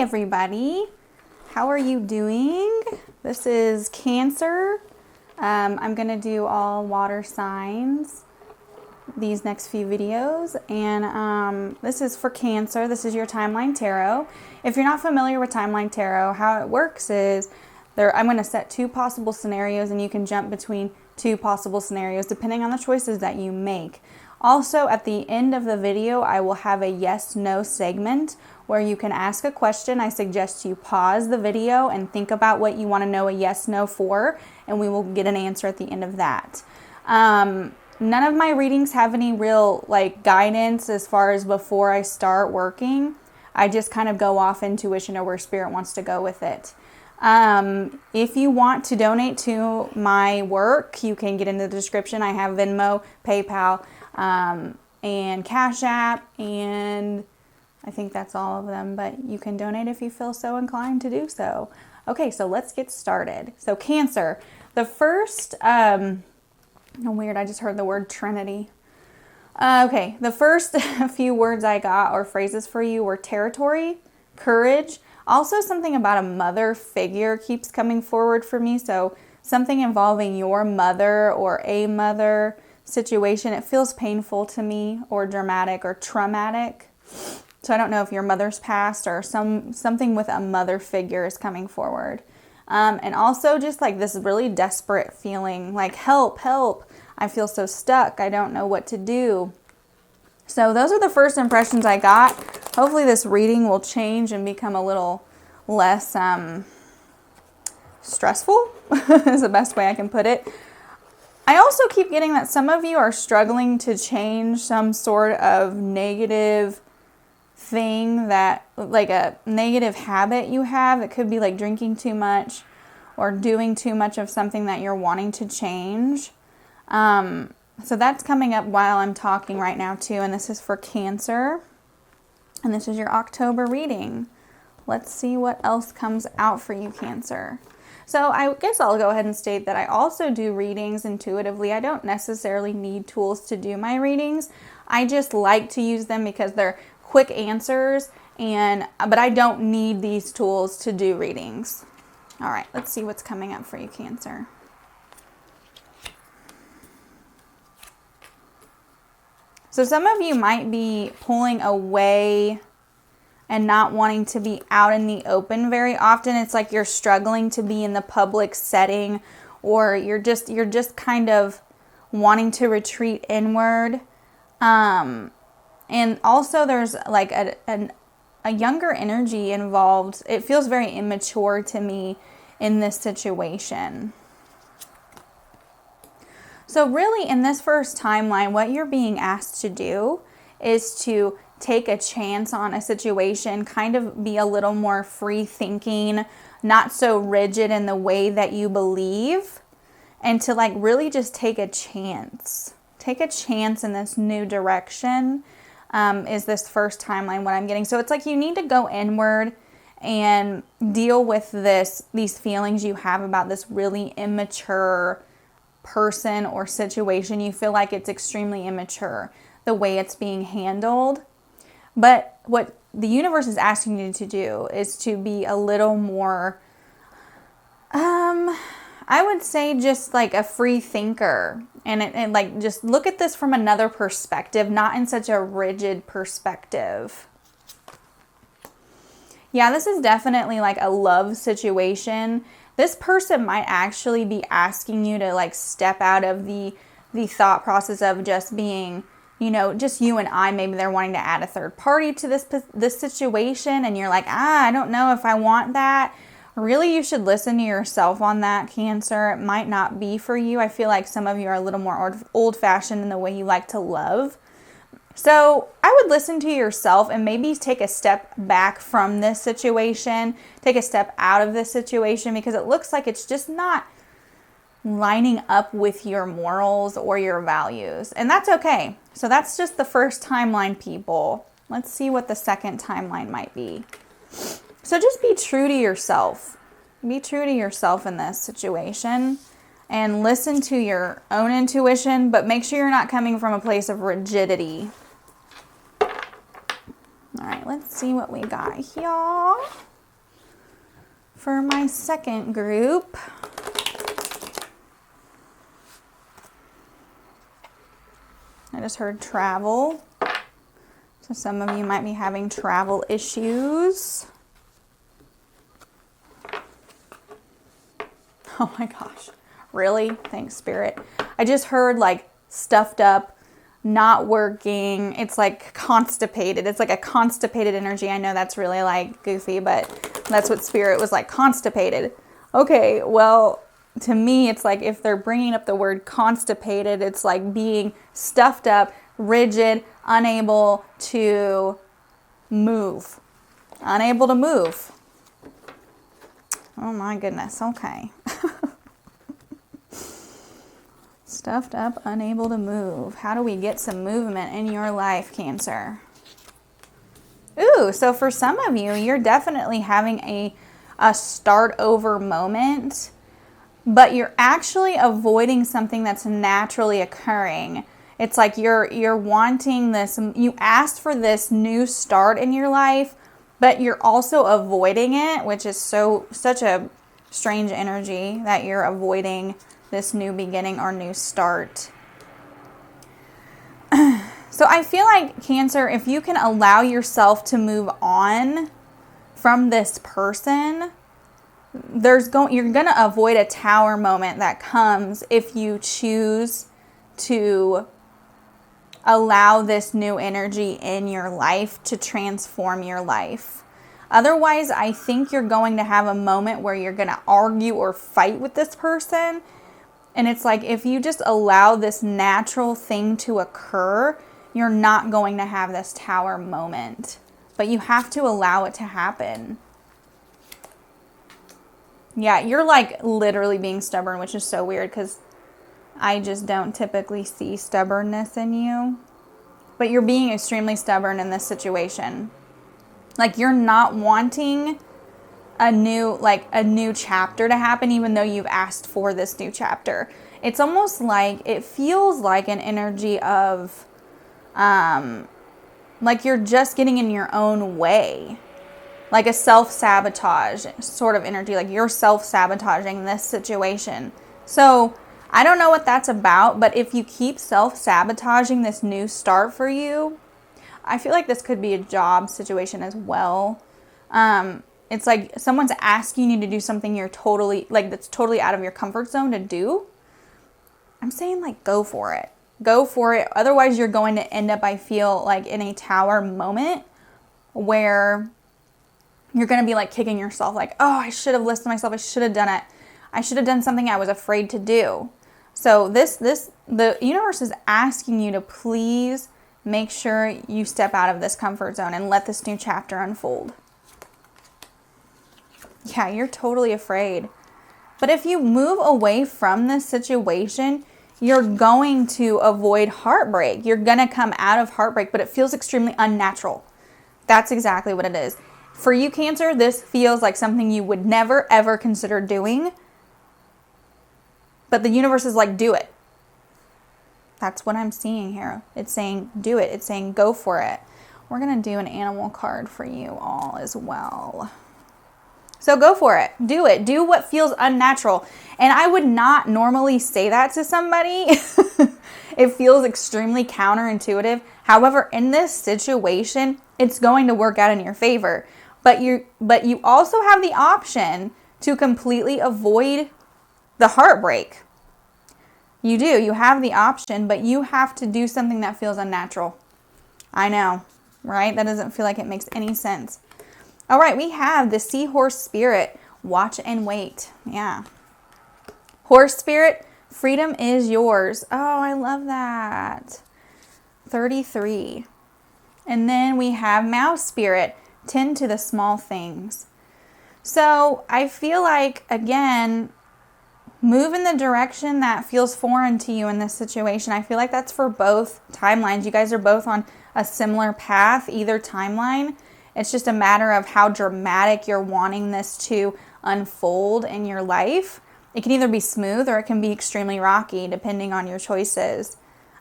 everybody. How are you doing? This is Cancer. I'm going to do all water signs these next few videos, and this is for Cancer. This is your timeline tarot. If you're not familiar with timeline tarot, how it works is I'm going to set two possible scenarios, and you can jump between two possible scenarios depending on the choices that you make. Also, at the end of the video, I will have a yes/no segment where you can ask a question. I suggest you pause the video and think about what you want to know a yes/no for, and we will get an answer at the end of that. None of my readings have any real guidance as far as before I start working. I just kind of go off intuition or where spirit wants to go with it. If you want to donate to my work, you can get in the description. I have Venmo, PayPal, and Cash App, and I think that's all of them, but you can donate if you feel so inclined to do so. Okay, so let's get started. So Cancer, the first, weird, I just heard the word Trinity. Okay, the first few words I got or phrases for you were territory, courage. Also, something about a mother figure keeps coming forward for me. So something involving your mother or a mother situation. It feels painful to me, or dramatic or traumatic. So I don't know if your mother's passed or something with a mother figure is coming forward. And also just this really desperate feeling, like help, help. I feel so stuck. I don't know what to do. So those are the first impressions I got. Hopefully this reading will change and become a little less stressful is the best way I can put it. I also keep getting that some of you are struggling to change some sort of negative thing, that a negative habit you have. It could be like drinking too much or doing too much of something that you're wanting to change. So that's coming up while I'm talking right now too, and this is for Cancer, and this is your October reading. Let's see what else comes out for you, Cancer. So I guess I'll go ahead and state that I also do readings intuitively. I don't necessarily need tools to do my readings. I just like to use them because they're quick answers, but I don't need these tools to do readings. All right, let's see what's coming up for you, Cancer. So some of you might be pulling away and not wanting to be out in the open very often. It's like you're struggling to be in the public setting, or you're just kind of wanting to retreat inward. And also there's a younger energy involved. It feels very immature to me in this situation. So really, in this first timeline, what you're being asked to do is to take a chance on a situation, kind of be a little more free thinking, not so rigid in the way that you believe, and to really just take a chance. Take a chance in this new direction is this first timeline what I'm getting. So it's like you need to go inward and deal with these feelings you have about this really immature person or situation. You feel like it's extremely immature, the way it's being handled. But what the universe is asking you to do is to be a little more, I would say just a free thinker. And just look at this from another perspective, not in such a rigid perspective. Yeah, this is definitely a love situation. This person might actually be asking you to step out of the thought process of just being, just you and I. Maybe they're wanting to add a third party to this situation, and you're like, I don't know if I want that. Really, you should listen to yourself on that, Cancer. It might not be for you. I feel like some of you are a little more old-fashioned in the way you like to love. So I would listen to yourself and maybe take a step back from this situation, take a step out of this situation, because it looks like it's just not lining up with your morals or your values. And that's okay. So that's just the first timeline, people. Let's see what the second timeline might be. So just be true to yourself. Be true to yourself in this situation and listen to your own intuition, but make sure you're not coming from a place of rigidity. All right, let's see what we got here. For my second group, I just heard travel. So some of you might be having travel issues. Oh my gosh. Really? Thanks, Spirit. I just heard like stuffed up, not working. It's like constipated. It's like a constipated energy. I know that's really like goofy, but that's what Spirit was like, constipated. Okay, well, to me, it's like if they're bringing up the word constipated, it's like being stuffed up, rigid, unable to move. Unable to move. Oh my goodness, okay. Stuffed up, unable to move. How do we get some movement in your life, Cancer? Ooh, so for some of you, you're definitely having a start over moment, but you're actually avoiding something that's naturally occurring. It's like you're wanting this, you asked for this new start in your life, but you're also avoiding it, which is such a strange energy that you're avoiding this new beginning or new start. So I feel like, Cancer, if you can allow yourself to move on from this person, you're going to avoid a tower moment that comes if you choose to allow this new energy in your life to transform your life. Otherwise, I think you're going to have a moment where you're going to argue or fight with this person. And it's like, if you just allow this natural thing to occur, you're not going to have this tower moment. But you have to allow it to happen. Yeah, you're like literally being stubborn, which is so weird because I just don't typically see stubbornness in you. But you're being extremely stubborn in this situation. Like, you're not wanting a new chapter to happen, even though you've asked for this new chapter. It's almost like, it feels like an energy of, like you're just getting in your own way. Like a self-sabotage sort of energy, like you're self-sabotaging this situation. So I don't know what that's about, but if you keep self-sabotaging this new start for you, I feel like this could be a job situation as well. It's like someone's asking you to do something you're totally, like that's totally out of your comfort zone to do. I'm saying like go for it. Go for it. Otherwise you're going to end up, I feel like, in a tower moment where you're going to be like kicking yourself like, oh, I should have listened to myself. I should have done it. I should have done something I was afraid to do. So the universe is asking you to please make sure you step out of this comfort zone and let this new chapter unfold. Yeah, you're totally afraid. But if you move away from this situation, you're going to avoid heartbreak. You're going to come out of heartbreak, but it feels extremely unnatural. That's exactly what it is. For you, Cancer, this feels like something you would never, ever consider doing. But the universe is like, do it. That's what I'm seeing here. It's saying, do it. It's saying, go for it. We're going to do an animal card for you all as well. So go for it. Do it. Do what feels unnatural. And I would not normally say that to somebody. It feels extremely counterintuitive. However, in this situation, it's going to work out in your favor. But you also have the option to completely avoid the heartbreak. You do. You have the option, but you have to do something that feels unnatural. I know, right? That doesn't feel like it makes any sense. All right, we have the Seahorse Spirit. Watch and wait. Yeah. Horse Spirit, freedom is yours. Oh, I love that. 33. And then we have Mouse Spirit, tend to the small things. So I feel like, again, move in the direction that feels foreign to you in this situation. I feel like that's for both timelines. You guys are both on a similar path, either timeline. It's just a matter of how dramatic you're wanting this to unfold in your life. It can either be smooth or it can be extremely rocky, depending on your choices.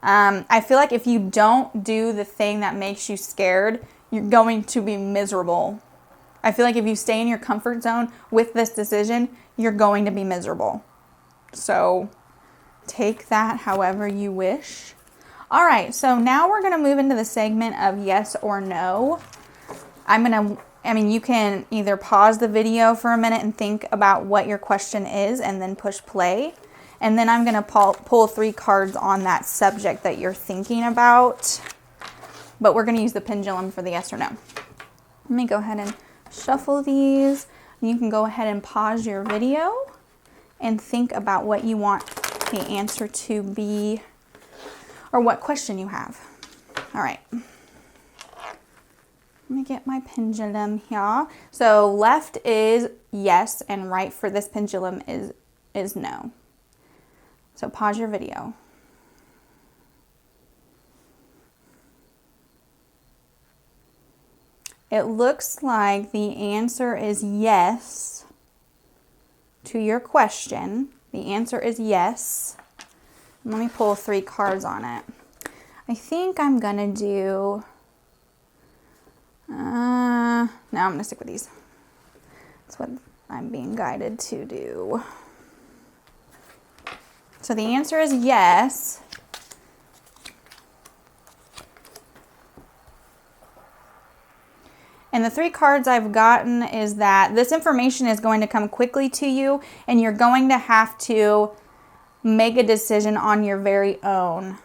I feel like if you don't do the thing that makes you scared, you're going to be miserable. I feel like if you stay in your comfort zone with this decision, you're going to be miserable. So take that however you wish. All right, so now we're gonna move into the segment of yes or no. You can either pause the video for a minute and think about what your question is and then push play. And then I'm gonna pull 3 cards on that subject that you're thinking about. But we're gonna use the pendulum for the yes or no. Let me go ahead and shuffle these. You can go ahead and pause your video and think about what you want the answer to be or what question you have. All right. Let me get my pendulum here. So left is yes and right for this pendulum is no. So pause your video. It looks like the answer is yes to your question. The answer is yes. Let me pull 3 cards on it. I think I'm gonna do, no, I'm gonna stick with these. That's what I'm being guided to do. So the answer is yes. And the 3 cards I've gotten is that this information is going to come quickly to you and you're going to have to make a decision on your very own.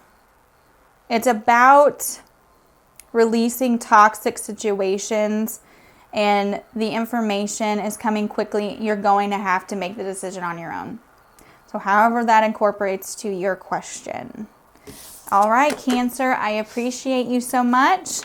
It's about releasing toxic situations and the information is coming quickly. You're going to have to make the decision on your own. So however that incorporates to your question. All right, Cancer, I appreciate you so much.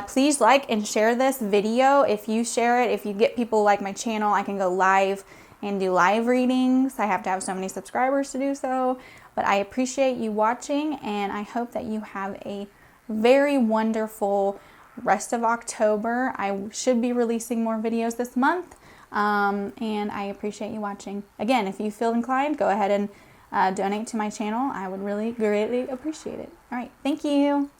Please like and share this video. If you share it, if you get people like my channel, I can go live and do live readings. I have to have so many subscribers to do so, but I appreciate you watching and I hope that you have a very wonderful rest of October. I should be releasing more videos this month, and I appreciate you watching. Again, if you feel inclined, go ahead and donate to my channel. I would really greatly appreciate it. All right, thank you.